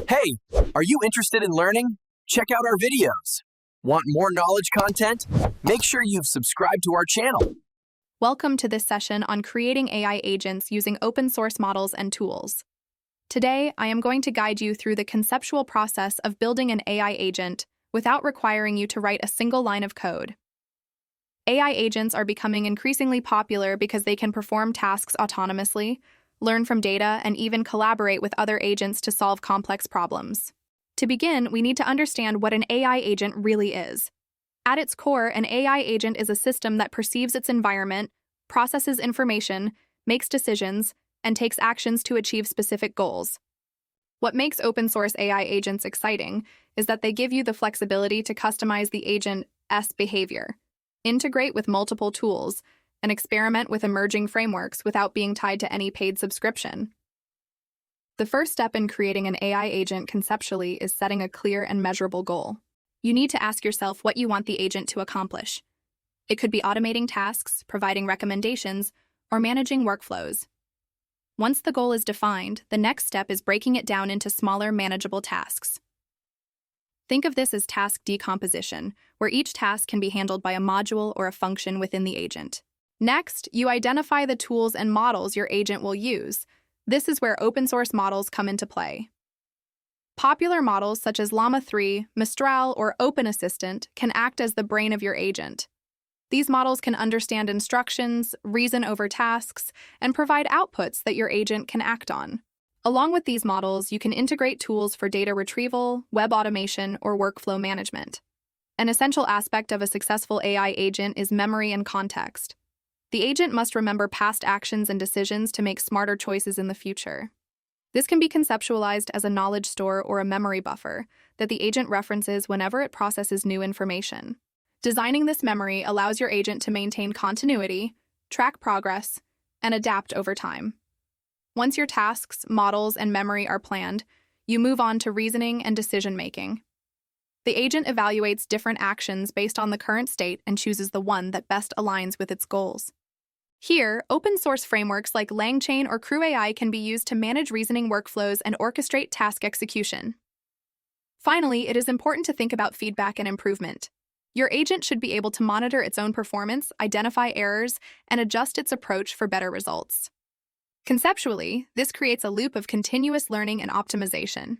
Hey, are you interested in learning? Check out our videos. Want more knowledge content? Make sure you've subscribed to our channel. Welcome to this session on creating AI agents using open source models and tools. Today, I am going to guide you through the conceptual process of building an AI agent without requiring you to write a single line of code. AI agents are becoming increasingly popular because they can perform tasks autonomously, learn from data, and even collaborate with other agents to solve complex problems. To begin, we need to understand what an AI agent really is. At its core, an AI agent is a system that perceives its environment, processes information, makes decisions, and takes actions to achieve specific goals. What makes open-source AI agents exciting is that they give you the flexibility to customize the agent's behavior, integrate with multiple tools, and experiment with emerging frameworks without being tied to any paid subscription. The first step in creating an AI agent conceptually is setting a clear and measurable goal. You need to ask yourself what you want the agent to accomplish. It could be automating tasks, providing recommendations, or managing workflows. Once the goal is defined, the next step is breaking it down into smaller, manageable tasks. Think of this as task decomposition, where each task can be handled by a module or a function within the agent. Next, you identify the tools and models your agent will use. This is where open-source models come into play. Popular models such as Llama 3, Mistral, or Open Assistant can act as the brain of your agent. These models can understand instructions, reason over tasks, and provide outputs that your agent can act on. Along with these models, you can integrate tools for data retrieval, web automation, or workflow management. An essential aspect of a successful AI agent is memory and context. The agent must remember past actions and decisions to make smarter choices in the future. This can be conceptualized as a knowledge store or a memory buffer that the agent references whenever it processes new information. Designing this memory allows your agent to maintain continuity, track progress, and adapt over time. Once your tasks, models, and memory are planned, you move on to reasoning and decision-making. The agent evaluates different actions based on the current state and chooses the one that best aligns with its goals. Here, open-source frameworks like LangChain or CrewAI can be used to manage reasoning workflows and orchestrate task execution. Finally, it is important to think about feedback and improvement. Your agent should be able to monitor its own performance, identify errors, and adjust its approach for better results. Conceptually, this creates a loop of continuous learning and optimization.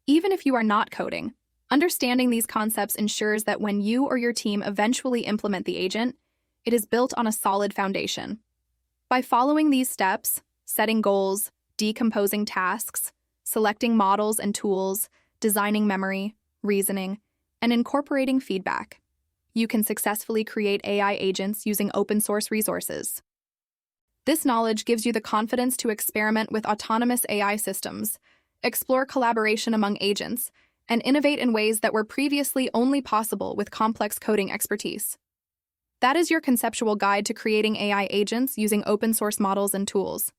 Even if you are not coding, understanding these concepts ensures that when you or your team eventually implement the agent, it is built on a solid foundation. By following these steps, setting goals, decomposing tasks, selecting models and tools, designing memory, reasoning, and incorporating feedback, you can successfully create AI agents using open-source resources. This knowledge gives you the confidence to experiment with autonomous AI systems, explore collaboration among agents, and innovate in ways that were previously only possible with complex coding expertise. That is your conceptual guide to creating AI agents using open-source models and tools.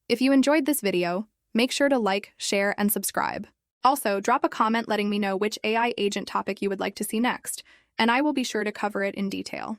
If you enjoyed this video, make sure to like, share, and subscribe. Also, drop a comment letting me know which AI agent topic you would like to see next, and I will be sure to cover it in detail.